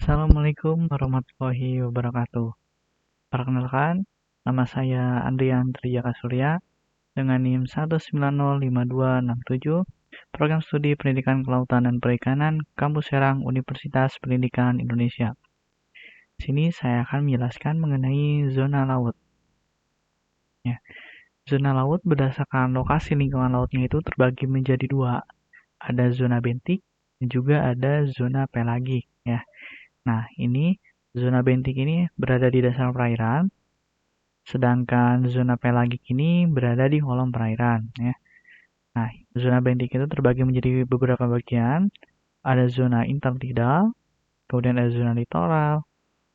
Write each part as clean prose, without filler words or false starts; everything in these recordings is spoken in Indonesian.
Assalamualaikum warahmatullahi wabarakatuh. Perkenalkan, nama saya Andrian Trijaka Surya dengan NIM 1905267, Program Studi Pendidikan Kelautan dan Perikanan, Kampus Serang, Universitas Pendidikan Indonesia. Sini saya akan menjelaskan mengenai zona laut. Ya, zona laut berdasarkan lokasi lingkungan lautnya itu terbagi menjadi dua. Ada zona bentik dan juga ada zona pelagik. Ya. Nah, ini zona bentik ini berada di dasar perairan, sedangkan zona pelagik ini berada di kolom perairan. Ya. Nah, zona bentik itu terbagi menjadi beberapa bagian. Ada zona intertidal, kemudian ada zona litoral,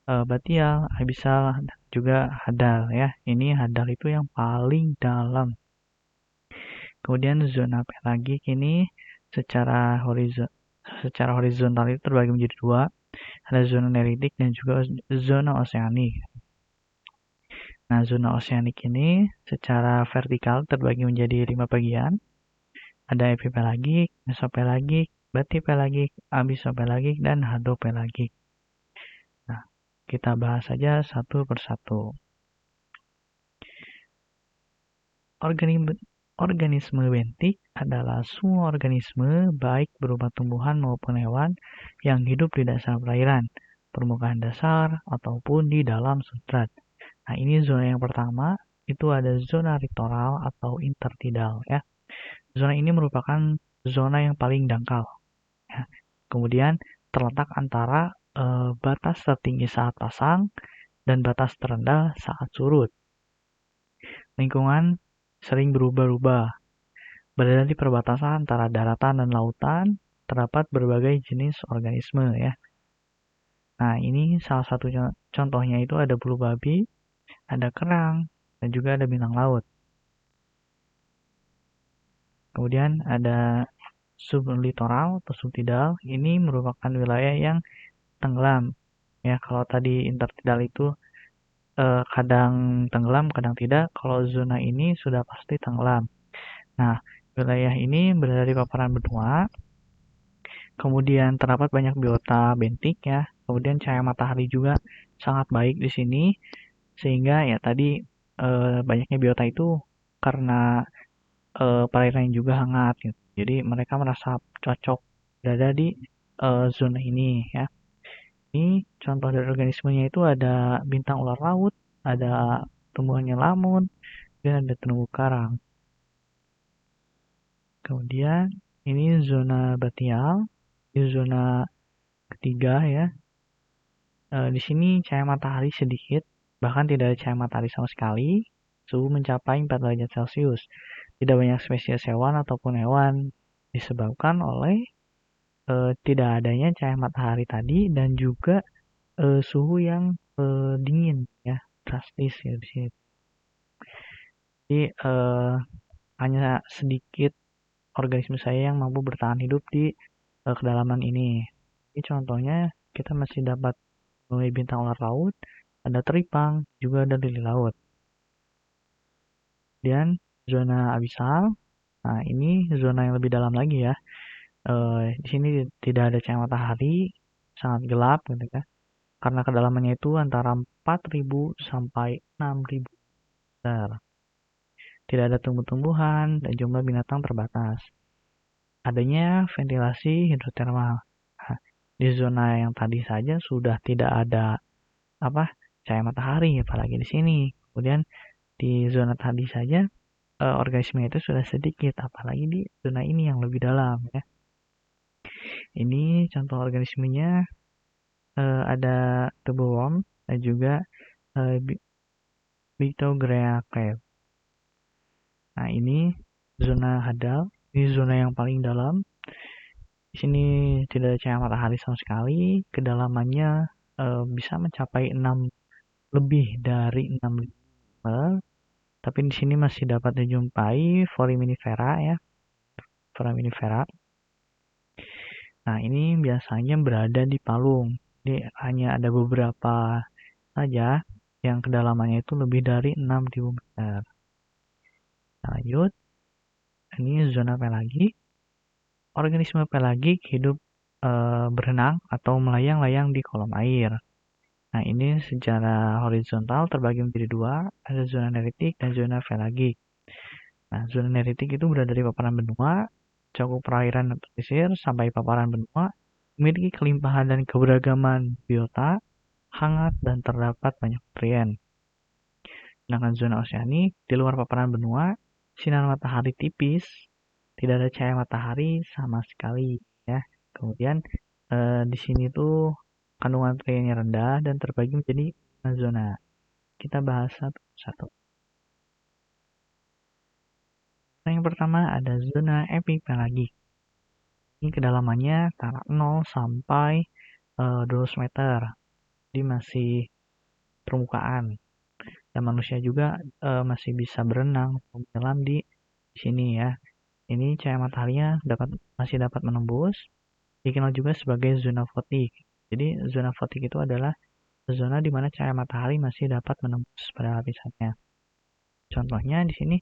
batial, abisal, dan juga hadal. Ya, ini hadal itu yang paling dalam. Kemudian zona pelagik ini secara horizontal itu terbagi menjadi dua. Ada zona neritik dan juga zona oseanik. Nah, zona oseanik ini secara vertikal terbagi menjadi 5 bagian. Ada epipelagik, mesopelagik, batipelagik, abisopelagik, dan hadopelagik. Nah, kita bahas saja satu persatu. Organisme bentik adalah semua organisme baik berupa tumbuhan maupun hewan yang hidup di dasar perairan, permukaan dasar, ataupun di dalam substrat. Nah, ini zona yang pertama, itu ada zona litoral atau intertidal ya. Zona ini merupakan zona yang paling dangkal. Ya. Kemudian terletak antara batas tertinggi saat pasang dan batas terendah saat surut. Lingkungan sering berubah-ubah. Berada di perbatasan antara daratan dan lautan, terdapat berbagai jenis organisme ya. Nah, ini salah satu contohnya itu ada bulu babi, ada kerang, dan juga ada bintang laut. Kemudian ada sublitoral atau subtidal, ini merupakan wilayah yang tenggelam. Ya, kalau tadi intertidal itu kadang tenggelam, kadang tidak. Kalau zona ini sudah pasti tenggelam. Nah, wilayah ini berada di paparan benua. Kemudian terdapat banyak biota bentik ya. Kemudian cahaya matahari juga sangat baik di sini, sehingga ya tadi banyaknya biota itu karena perairan juga hangat gitu. Jadi mereka merasa cocok berada di zona ini ya. Ini contoh dari organismenya itu ada bintang ular laut, ada tumbuhannya lamun, dan ada terumbu karang. Kemudian ini zona batial, di zona ketiga ya. Di sini cahaya matahari sedikit, bahkan tidak ada cahaya matahari sama sekali. Suhu mencapai 4 derajat Celcius. Tidak banyak spesies hewan ataupun hewan disebabkan oleh tidak adanya cahaya matahari tadi dan juga suhu yang dingin ya, drastis ya di sini. Jadi hanya sedikit organisme saya yang mampu bertahan hidup di kedalaman ini. Ini contohnya kita masih dapat mulai bintang ular laut, ada teripang, juga ada lili laut. Dan zona abisal, nah ini zona yang lebih dalam lagi ya. Di sini tidak ada cahaya matahari, sangat gelap gitu kan. Karena kedalamannya itu antara 4.000 sampai 6.000 meter. Tidak ada tumbuh-tumbuhan dan jumlah binatang terbatas. Adanya ventilasi hidrotermal. Nah, di zona yang tadi saja sudah tidak ada cahaya matahari, apalagi di sini. Kemudian di zona tadi saja organisme itu sudah sedikit, apalagi di zona ini yang lebih dalam ya. Ini contoh organismenya ada tubuh worm dan juga Phytogrea crab. Nah, ini zona hadal, ini zona yang paling dalam. Di sini tidak ada cahaya matahari sama sekali, kedalamannya bisa mencapai lebih dari 6 meter. Tapi di sini masih dapat dijumpai foraminifera ya, foraminifera. Nah, ini biasanya berada di palung. Jadi hanya ada beberapa saja yang kedalamannya itu lebih dari 6.000 meter. Nah, lanjut. Ini zona pelagik. Organisme pelagik hidup berenang atau melayang-layang di kolam air. Nah, ini secara horizontal terbagi menjadi dua, ada zona neritik dan zona pelagik. Nah, zona neritik itu berada di paparan benua, cakup perairan dan pesisir sampai paparan benua, memiliki kelimpahan dan keberagaman biota, hangat dan terdapat banyak nutrien. Sedangkan zona oseanik, di luar paparan benua, sinar matahari tipis, tidak ada cahaya matahari sama sekali, ya. Kemudian di sini tuh kandungan nutriennya rendah dan terbagi menjadi zona. Kita bahas satu-satu. Nah, yang pertama ada zona epipelagik. Ini kedalamannya antara 0 sampai 200 meter. Jadi masih permukaan. Dan manusia juga masih bisa berenang atau menyelam di sini ya. Ini cahaya mataharinya masih dapat menembus. Dikenal juga sebagai zona fotik. Jadi zona fotik itu adalah zona di mana cahaya matahari masih dapat menembus pada lapisannya. Contohnya di sini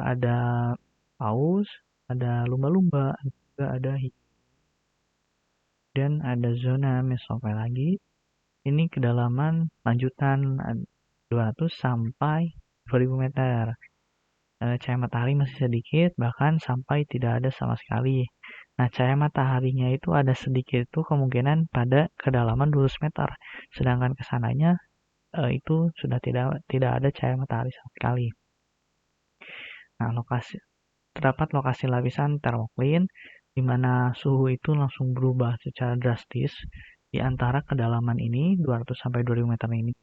ada paus, ada lumba-lumba, juga ada hiu. Dan ada zona mesopelagik. Ini kedalaman lanjutan 200 sampai 2000 meter. Cahaya matahari masih sedikit, bahkan sampai tidak ada sama sekali. Nah, cahaya mataharinya itu ada sedikit itu kemungkinan pada kedalaman 200 meter. Sedangkan kesananya itu sudah tidak ada cahaya matahari sama sekali. Nah, terdapat lokasi lapisan termoklin di mana suhu itu langsung berubah secara drastis di antara kedalaman ini 200 sampai 2000 meter ini.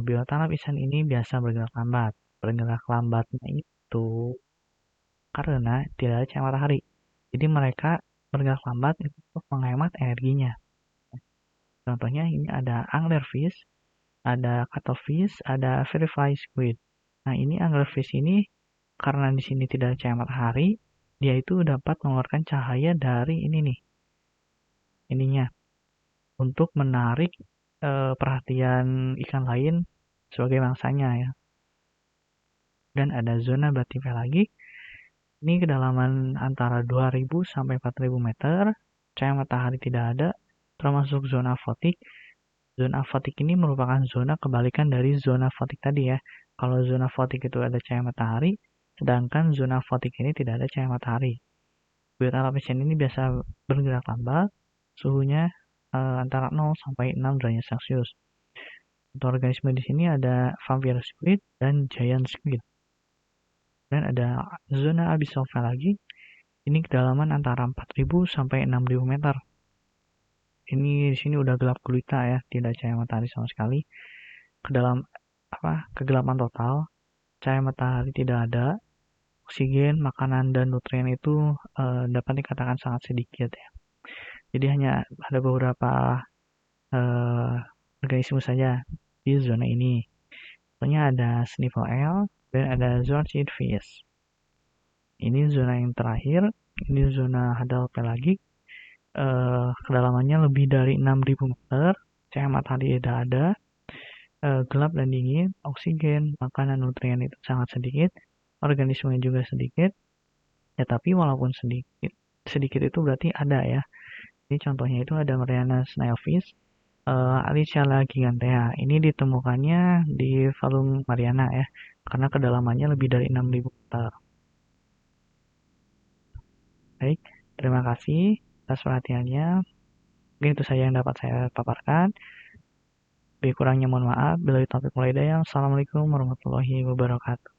Biota lapisan ini biasa bergerak lambat. Bergerak lambatnya itu karena tidak ada cahaya matahari. Jadi mereka bergerak lambat itu untuk menghemat energinya. Contohnya ini ada anglerfish, ada cuttlefish, ada firefly squid. Nah, ini anglerfish ini karena di sini tidak ada cahaya matahari, dia itu dapat mengeluarkan cahaya dari ini nih. Ininya untuk menarik perhatian ikan lain sebagai mangsanya ya. Dan ada zona bathypelagik. Ini kedalaman antara 2000 sampai 4000 meter. Cahaya matahari tidak ada, termasuk zona fotik. Zona fotik ini merupakan zona kebalikan dari zona fotik tadi ya. Kalau zona fotik itu ada cahaya matahari, sedangkan zona fotik ini tidak ada cahaya matahari. Biota lapisan ini biasa bergerak lambat, suhunya antara 0 sampai 6 derajat Celcius. Untuk organisme di sini ada vampire squid dan giant squid. Dan ada zona abyssopelagik. Ini kedalaman antara 4000 sampai 6000 meter. Ini di sini udah gelap gulita ya, tidak cahaya matahari sama sekali. Kegelapan total, cahaya matahari tidak ada, oksigen, makanan dan nutrien itu dapat dikatakan sangat sedikit ya. Jadi hanya ada beberapa organisme saja di zona ini. Contohnya ada sniffle eel dan ada zoarcid fish. Ini zona yang terakhir, ini zona hadal pelagik. Kedalamannya lebih dari 6000 meter, cahaya matahari tidak ada, gelap dan dingin, oksigen, makanan, nutrien itu sangat sedikit, organismenya juga sedikit. Ya tapi walaupun sedikit itu berarti ada ya. Ini contohnya itu ada Mariana snailfish, Aliciala gigantea. Ini ditemukannya di Valum Mariana ya, karena kedalamannya lebih dari 6000 meter. Baik, terima kasih atas perhatiannya. Mungkin itu saja yang dapat saya paparkan. Lebih kurangnya mohon maaf. Bila taufiq wal hidayah. Assalamualaikum warahmatullahi wabarakatuh.